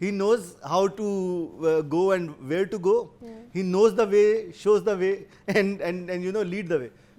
he knows how to go and where to go, he knows the way, shows the way and lead the way।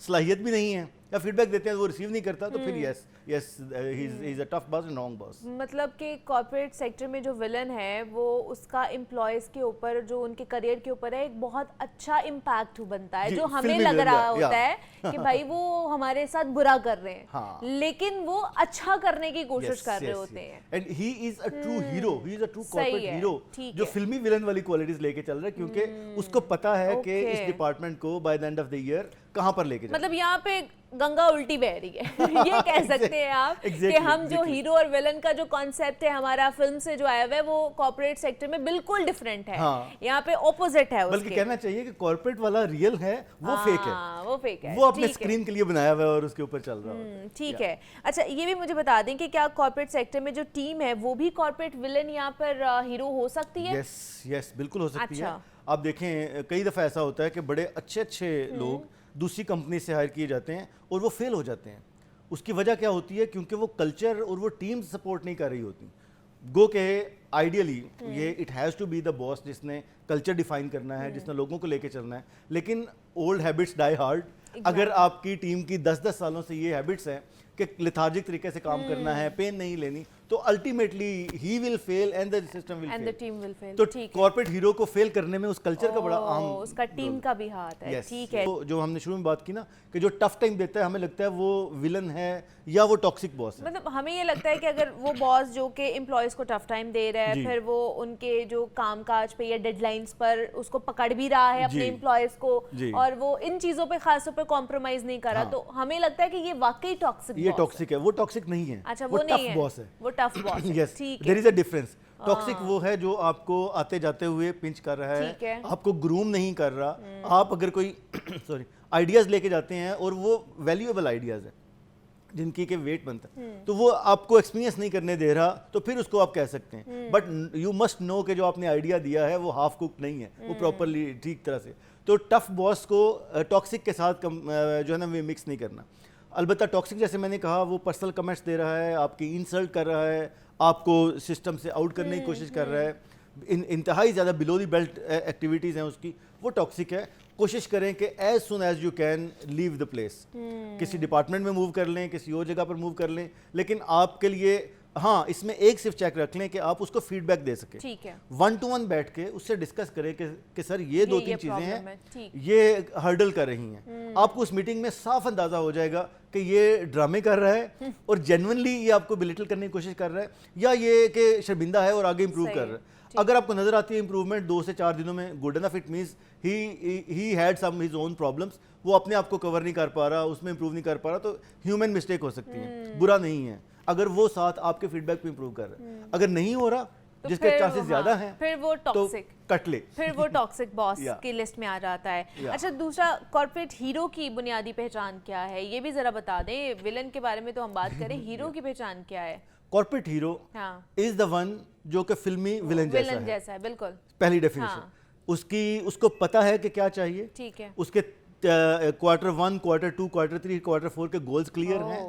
صلاحیت بھی نہیں ہے یا feed back دیتے ہیں وہ ریسیو نہیں کرتا, تو پھر yes he is a tough boss and wrong boss. مطلب کہ کارپوریٹ سیکٹر میں جو ولن ہے وہ اس کا امپلائیز کے اوپر, جو ان کے کریئر کے اوپر ہے, ایک بہت اچھا امپیکٹ بنتا ہے, جو ہمیں لگ رہا ہوتا ہے کہ بھائی وہ ہمارے ساتھ برا کر رہے ہیں لیکن وہ اچھا کرنے کی کوشش کر رہے ہوتے ہیں. And he is a true hero, he is a true corporate hero جو فلمی ولن والی کوالٹیز لے کے چل رہا ہے, کیونکہ اس کو پتا ہے کہ اس ڈپارٹمنٹ کو by the end of the year کہاں پر لے کے جائے. مطلب یہاں پہ گنگا الٹی بہ رہی ہے, یہ کہہ سکتے ہیں آپ کہ ہم جو ہیرو اور ویلن کا جو کانسیپٹ ہے ہمارا فلم سے جو آیا ہوا ہے وہ کارپوریٹ سیکٹر میں بالکل ڈیفرنٹ ہے, یہاں پہ اپوزٹ ہے. بلکہ کہنا چاہیے کہ کارپوریٹ والا ریئل ہے, وہ فیک ہے, وہ فیک ہے, وہ اپنے اسکرین کے لیے بنایا ہوا ہے اور اس کے اوپر چل رہا ہے. ٹھیک ہے. اچھا یہ بھی مجھے بتا دیں کہ کیا کارپوریٹ سیکٹر میں جو ٹیم ہے وہ بھی کارپوریٹ ویلن یہاں پر ہیرو ہو سکتی ہے؟ یس بالکل ہو سکتی ہے. آپ دیکھیں کئی دفعہ ایسا ہوتا ہے کہ بڑے اچھے لوگ دوسری کمپنی سے ہائر کیے جاتے ہیں اور وہ فیل ہو جاتے ہیں. اس کی وجہ کیا ہوتی ہے؟ کیونکہ وہ کلچر اور وہ ٹیم سپورٹ نہیں کر رہی ہوتی. گو کہ آئیڈیلی یہ it has to be the boss جس نے کلچر ڈیفائن کرنا ہے, جس نے لوگوں کو لے کے چلنا ہے, لیکن اولڈ ہیبٹس ڈائی ہارڈ. اگر آپ کی ٹیم کی 10 سالوں سے یہ ہیبٹس ہیں کہ لتھارجک طریقے سے کام کرنا ہے, پین نہیں لینی, تو ultimately he will fail and the system will fail. تو کارپوریٹ ہیرو کو فیل کرنے میں اس کلچر کا بڑا اہم, اس کا ٹیم کا بھی ہاتھ ہے. ٹھیک ہے. جو ہم نے شروع میں بات کی نا کہ جو ٹف ٹائم دیتا ہے, ہمیں لگتا ہے وہ ولن ہے یا وہ ٹاکسک باس ہے. مطلب ہمیں یہ لگتا ہے کہ اگر وہ باس جو کہ امپلائیز کو ٹف ٹائم دے رہا ہے, پھر وہ ان کے جو کام کاج پہ یا ڈیڈ لائنز پر اس کو پکڑ بھی رہا ہے اپنے امپلائیز کو, اور وہ ان چیزوں پہ خاص طور پہ کمپرومائز نہیں کر رہا, تو ہمیں لگتا ہے کہ یہ واقعی ٹاکسک یہ ٹاکسک ہے. وہ ٹاکسک نہیں ہے. اچھا وہ نہیں ہے, وہ ٹف باس ہے. یس دیر از اے ڈفرنس. ٹاکسک وہ ہے جو آپ کو آتے جاتے ہوئے پنچ کر رہا ہے, آپ کو گروم نہیں کر رہا. آپ اگر کوئی سوری آئیڈیاز لے کے جاتے ہیں اور وہ ویلیویبل آئیڈیاز ہیں جن کی کہ ویٹ بنتا ہے, تو وہ آپ کو ایکسپیرینس نہیں کرنے دے رہا, تو پھر اس کو آپ کہہ سکتے ہیں. بٹ یو مسٹ نو کہ جو آپ نے آئیڈیا دیا ہے وہ ہاف کوک نہیں ہے, وہ پراپرلی ٹھیک طرح سے. تو ٹف باس کو ٹاکسک کے ساتھ جو ہے نا وہ مکس نہیں کرنا. البتہ ٹاکسک جیسے میں نے کہا وہ پرسنل کمنٹس دے رہا ہے, آپ کی انسلٹ کر رہا ہے, آپ کو سسٹم سے آؤٹ کرنے کی کوشش کر رہا ہے, انتہائی زیادہ بلو دی بیلٹ ایکٹیویٹیز ہیں اس کی, وہ ٹاکسک ہے. کوشش کریں کہ as soon as you can leave the place. کسی ڈپارٹمنٹ میں موو کر لیں, کسی اور جگہ پر موو کر لیں, لیکن آپ کے لیے ہاں اس میں ایک صرف چیک رکھ لیں کہ آپ اس کو فیڈ بیک دے سکیں. ٹھیک ہے. 1-to-1 بیٹھ کے اس سے ڈسکس کریں کہ سر یہ 2-3 چیزیں ہیں, یہ ہرڈل کر رہی ہیں. آپ کو اس میٹنگ میں صاف اندازہ ہو جائے گا کہ یہ ڈرامے کر رہا ہے اور جینونلی یہ آپ کو بلیٹل کرنے کی کوشش کر رہا ہے, یا یہ کہ شرمندہ ہے اور آگے امپروو کر رہا ہے. اگر آپ کو نظر آتی ہے امپروومنٹ 2 سے 4 دنوں میں, good enough, it means he had some his own problems, وہ اپنے آپ کو کور نہیں کر پا رہا, اس میں امپروو نہیں کر پا رہا, تو ہیومن مسٹیک ہو سکتی ہے, برا نہیں ہے اگر وہ ساتھ آپ کے فیڈ بیک پہ امپروو کر رہا ہے. اگر نہیں ہو رہا, جس کے چانسز زیادہ ہیں, پھر وہ ٹاکسک, کٹ لے, پھر وہ ٹاکسک باس کی لسٹ میں آ جاتا ہے. اچھا دوسرا, کارپوریٹ ہیرو کی بنیادی پہچان کیا ہے, یہ بھی ذرا بتا دیں. ولن کے بارے میں تو ہم بات کریں, ہیرو کی پہچان کیا ہے؟ Corporate hero is the one جو کہ فلمی ولن جیسا ہے. بالکل پہلی ڈیفینیشن اس کو پتا ہے کہ کیا چاہیے. ٹھیک ہے. اس کے Q1, Q2, Q3, Q4 کے گولز کلیئر ہیں.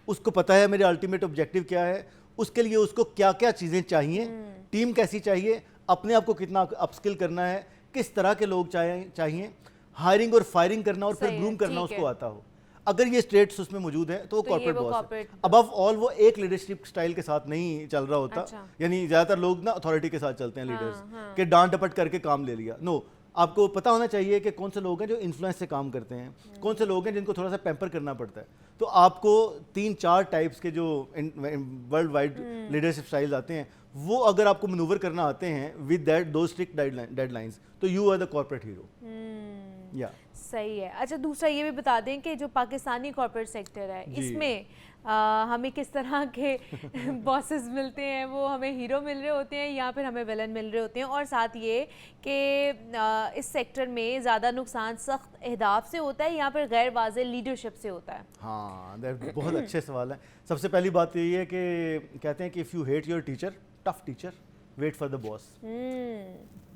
اس کو پتا ہے میرے الٹیمیٹ آبجیکٹیو کیا ہے, اس کے لیے اس کو کیا کیا چیزیں چاہیے, ٹیم کیسی چاہیے, اپنے آپ کو کتنا اپ اسکل کرنا ہے, کس طرح کے لوگ چاہیے, ہائرنگ اور فائرنگ کرنا اور پھر گروم کرنا اس کو آتا ہو. اگر یہ اسٹریٹس اس میں موجود ہیں تو وہ کارپوریٹ باس ہے. ابو آل وہ ایک لیڈرشپ سٹائل کے ساتھ نہیں چل رہا ہوتا, یعنی زیادہ تر لوگ نا اتھارٹی کے ساتھ چلتے ہیں لیڈرز, کہ ڈانٹ ڈپٹ کر کے کام لے لیا. نو, آپ کو پتہ ہونا چاہیے کہ کون سے لوگ ہیں جو انفلوئنس سے کام کرتے ہیں, کون سے لوگ ہیں جن کو تھوڑا سا پیمپر کرنا پڑتا ہے. تو آپ کو 3-4 ٹائپس کے جو ورلڈ وائڈ لیڈرشپ سٹائلز آتے ہیں, وہ اگر آپ کو منوور کرنا آتے ہیں with that those strict deadlines, تو you are the corporate hero. یا صحیح ہے. اچھا دوسرا یہ بھی بتا دیں کہ جو پاکستانی کارپوریٹ سیکٹر ہے, اس میں ہمیں کس طرح کے باسز ملتے ہیں, وہ ہمیں ہیرو مل رہے ہوتے ہیں یا پھر ہمیں ولن مل رہے ہوتے ہیں, اور ساتھ یہ کہ اس سیکٹر میں زیادہ نقصان سخت اہداف سے ہوتا ہے یا پھر غیر واضح لیڈرشپ سے ہوتا ہے؟ ہاں بہت اچھے سوال ہیں. سب سے پہلی بات یہ ہے کہ کہتے ہیں کہ if you hate your teacher, tough teacher, wait for the boss.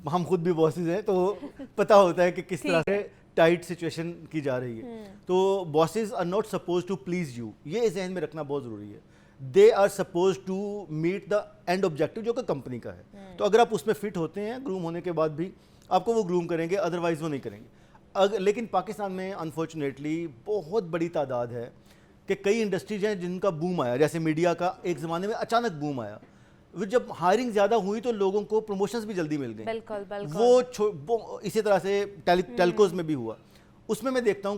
ہم خود بھی باسز ہیں تو پتہ ہوتا ہے کہ کس طرح سے ٹائٹ سچویشن کی جا رہی ہے. تو bosses are not suppose to please you, یہ ذہن میں رکھنا بہت ضروری ہے. They are suppose to meet the end objective جو کہ کمپنی کا ہے. تو اگر آپ اس میں فٹ ہوتے ہیں, گروم ہونے کے بعد بھی آپ کو وہ گروم کریں گے, ادروائز وہ نہیں کریں گے. لیکن پاکستان میں انفارچونیٹلی بہت بڑی تعداد ہے کہ کئی انڈسٹریز ہیں جن کا بوم آیا, جیسے میڈیا کا ایک زمانے میں اچانک بوم آیا, جب ہائرنگ زیادہ ہوئی تو لوگوں کو پروموشنز بھی جلدی مل گئیں. بالکل بالکل. وہ اسی طرح سے ٹیلکوز میں بھی ہوا. اس میں دیکھتا ہوں